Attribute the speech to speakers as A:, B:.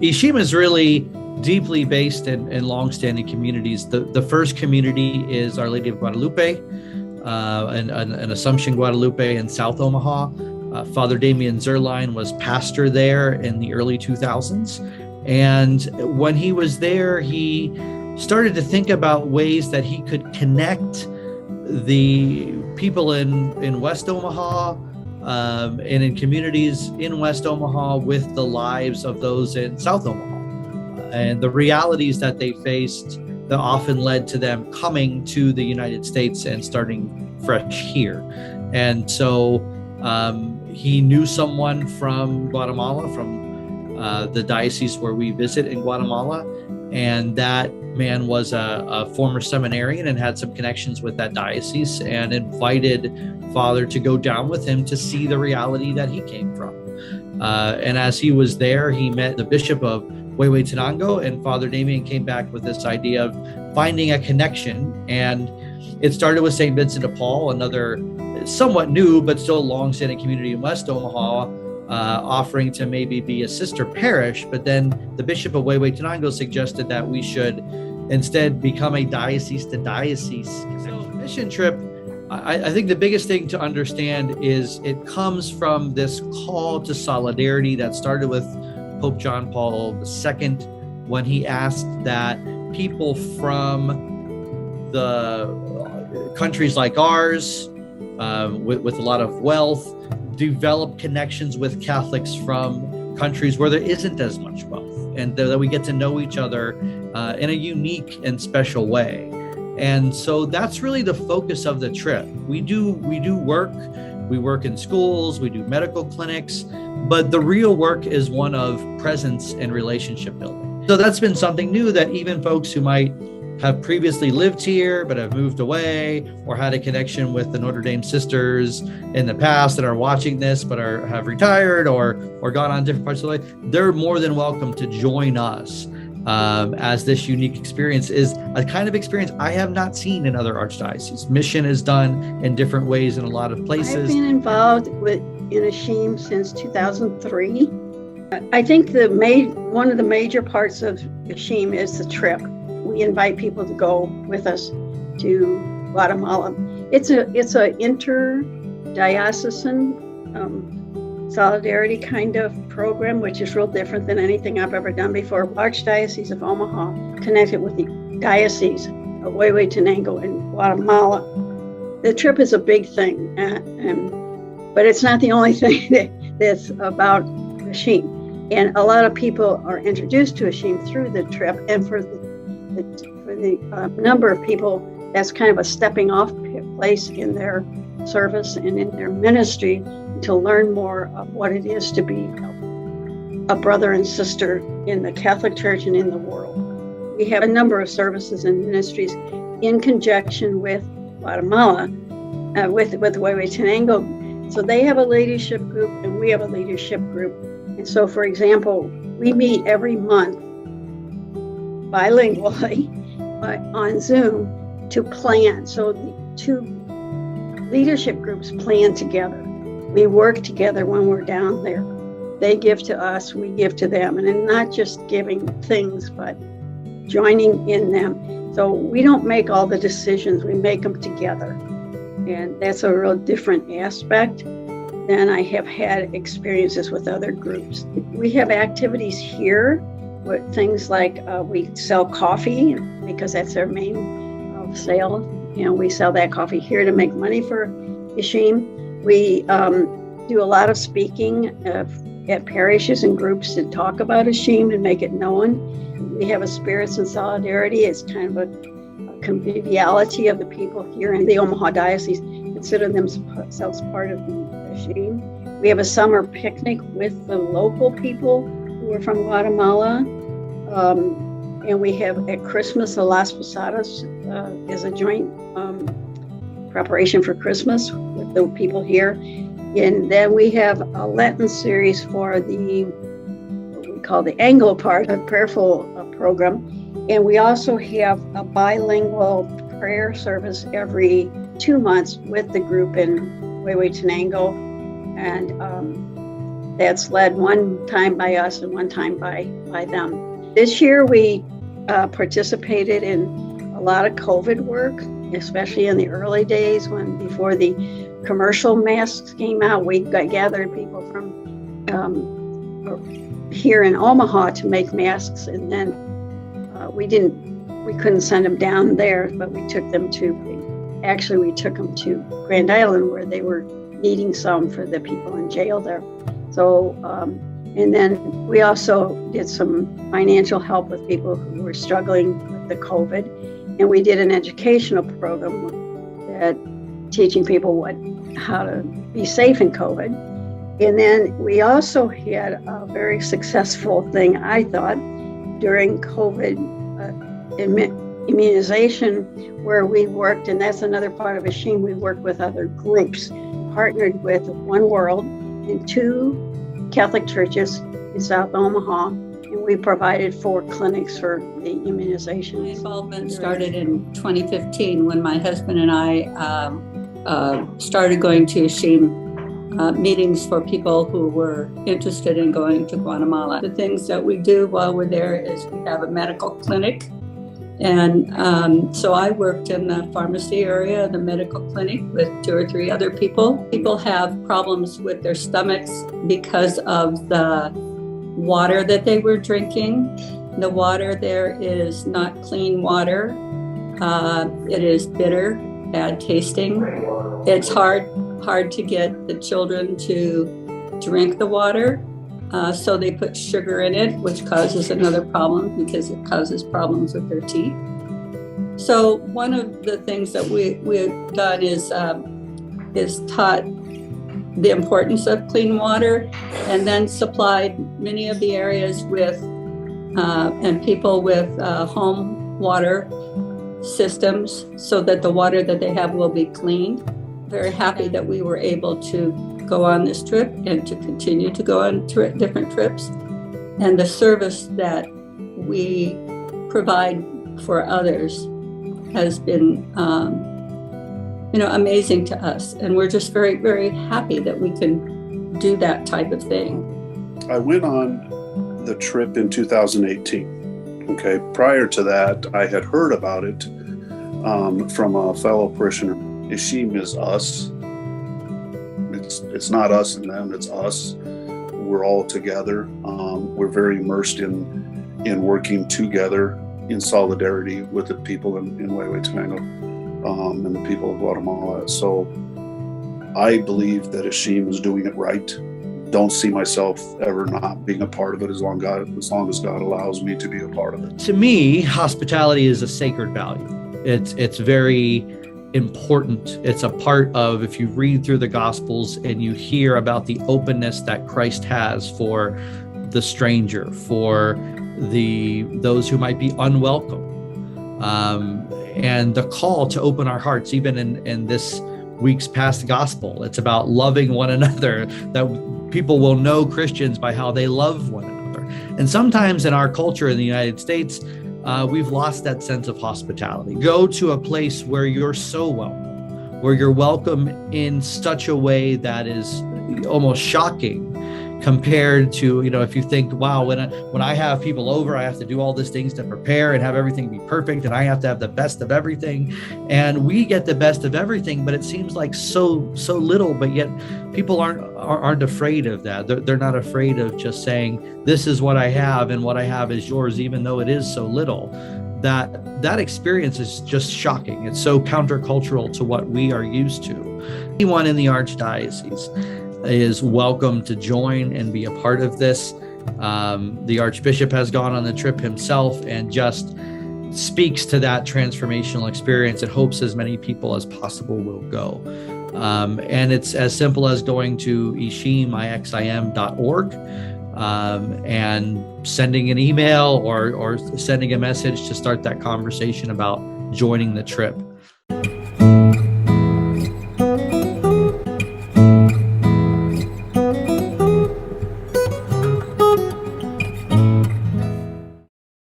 A: IXIM is really deeply based in longstanding communities. The first community is Our Lady of Guadalupe, and Assumption Guadalupe in South Omaha. Father Damien Zerline was pastor there in the early 2000s. And when he was there, he started to think about ways that he could connect the people in West Omaha and in communities in West Omaha with the lives of those in South Omaha and the realities that they faced that often led to them coming to the United States and starting fresh here. And so he knew someone from Guatemala, from the diocese where we visit in Guatemala, and that man was a former seminarian and had some connections with that diocese, and invited Father to go down with him to see the reality that he came from. And as he was there, he met the Bishop of Huehuetenango, and Father Damien came back with this idea of finding a connection. And it started with St. Vincent de Paul, another somewhat new but still long-standing community in West Omaha, offering to maybe be a sister parish. But then the Bishop of Huehuetenango suggested that we should instead become a diocese to diocese connection. Mission trip, I think the biggest thing to understand is it comes from this call to solidarity that started with Pope John Paul II, when he asked that people from the countries like ours, with a lot of wealth, develop connections with Catholics from countries where there isn't as much wealth, and that we get to know each other in a unique and special way. And so that's really the focus of the trip. We do work. We work in schools, we do medical clinics, but the real work is one of presence and relationship building. So that's been something new, that even folks who might have previously lived here but have moved away, or had a connection with the Notre Dame Sisters in the past and are watching this but have retired or gone on different parts of life, they're more than welcome to join us, as this unique experience is a kind of experience I have not seen in other archdioceses. Mission is done in different ways in a lot of places.
B: I've been involved in IXIM since 2003. I think one of the major parts of IXIM is the trip. We invite people to go with us to Guatemala. It's a interdiocesan solidarity kind of program, which is real different than anything I've ever done before. Archdiocese of Omaha connected with the Diocese of Huehuetenango in Guatemala. The trip is a big thing, but it's not the only thing that's about IXIM. And a lot of people are introduced to IXIM through the trip, and for the number of people, that's kind of a stepping off place in their service and in their ministry to learn more of what it is to be a brother and sister in the Catholic Church and in the world. We have a number of services and ministries in conjunction with Guatemala, with Huehuetenango. So they have a leadership group and we have a leadership group. And so, for example, we meet every month bilingually on Zoom to plan. So the two leadership groups plan together. We work together when we're down there. They give to us, we give to them. And then not just giving things, but joining in them. So we don't make all the decisions, we make them together. And that's a real different aspect than I have had experiences with other groups. We have activities here with things like we sell coffee, because that's our main sale. We sell that coffee here to make money for IXIM. We do a lot of speaking at parishes and groups to talk about IXIM and make it known. We have a Spirits and Solidarity. It's kind of a conviviality of the people here in the Omaha Diocese consider themselves part of the IXIM. We have a summer picnic with the local people who are from Guatemala. And we have at Christmas, a Las Posadas is a joint preparation for Christmas with the people here. And then we have a Lenten series for what we call the Anglo part of prayerful program. And we also have a bilingual prayer service every 2 months with the group in Huehuetenango. And that's led one time by us and one time by them. This year we participated in a lot of COVID work, especially in the early days before the commercial masks came out. We gathered people from here in Omaha to make masks, and then we couldn't send them down there, but we took them to Grand Island, where they were needing some for the people in jail there. So, and then we also did some financial help with people who were struggling with the COVID, and we did an educational program that teaching people how to be safe in COVID. And then we also had a very successful thing, I thought, during COVID immunization, where we worked, and that's another part of IXIM, we worked with other groups, partnered with One World and 2 Catholic churches in South Omaha, and we provided 4 clinics for the immunization.
C: My involvement started in 2015 when my husband and I started going to IXIM meetings for people who were interested in going to Guatemala. The things that we do while we're there is we have a medical clinic. And so I worked in the pharmacy area, the medical clinic, with 2 or 3 other people. People have problems with their stomachs because of the water that they were drinking. The water there is not clean water. It is bitter, bad tasting. It's hard to get the children to drink the water. So they put sugar in it, which causes another problem because it causes problems with their teeth. So one of the things that we've done is taught the importance of clean water, and then supplied many of the areas with and people with home water systems so that the water that they have will be clean. Very happy that we were able to go on this trip and to continue to go on different trips. And the service that we provide for others has been, amazing to us. And we're just very, very happy that we can do that type of thing.
D: I went on the trip in 2018. Okay. Prior to that, I had heard about it from a fellow parishioner. IXIM is us. It's not us and them, it's us. We're all together. We're very immersed in working together in solidarity with the people in Huehuetenango and the people of Guatemala. So I believe that IXIM is doing it right. Don't see myself ever not being a part of it as long as God allows me to be a part of it.
A: To me, hospitality is a sacred value. It's very important. It's a part of, if you read through the Gospels and you hear about the openness that Christ has for the stranger, for those who might be unwelcome, and the call to open our hearts, even in this week's past gospel. It's about loving one another, that people will know Christians by how they love one another. And sometimes in our culture in the United States, we've lost that sense of hospitality. Go to a place where you're so welcome, where you're welcome in such a way that is almost shocking compared to, if you think, wow, when I have people over, I have to do all these things to prepare and have everything be perfect, and I have to have the best of everything. And we get the best of everything, but it seems like so little, but yet people aren't afraid of that. They're not afraid of just saying, this is what I have, and what I have is yours, even though it is so little. That experience is just shocking. It's so countercultural to what we are used to. Anyone in the Archdiocese is welcome to join and be a part of this. The Archbishop has gone on the trip himself and just speaks to that transformational experience and hopes as many people as possible will go. And it's as simple as going to IXIM.org and sending an email or sending a message to start that conversation about joining the trip.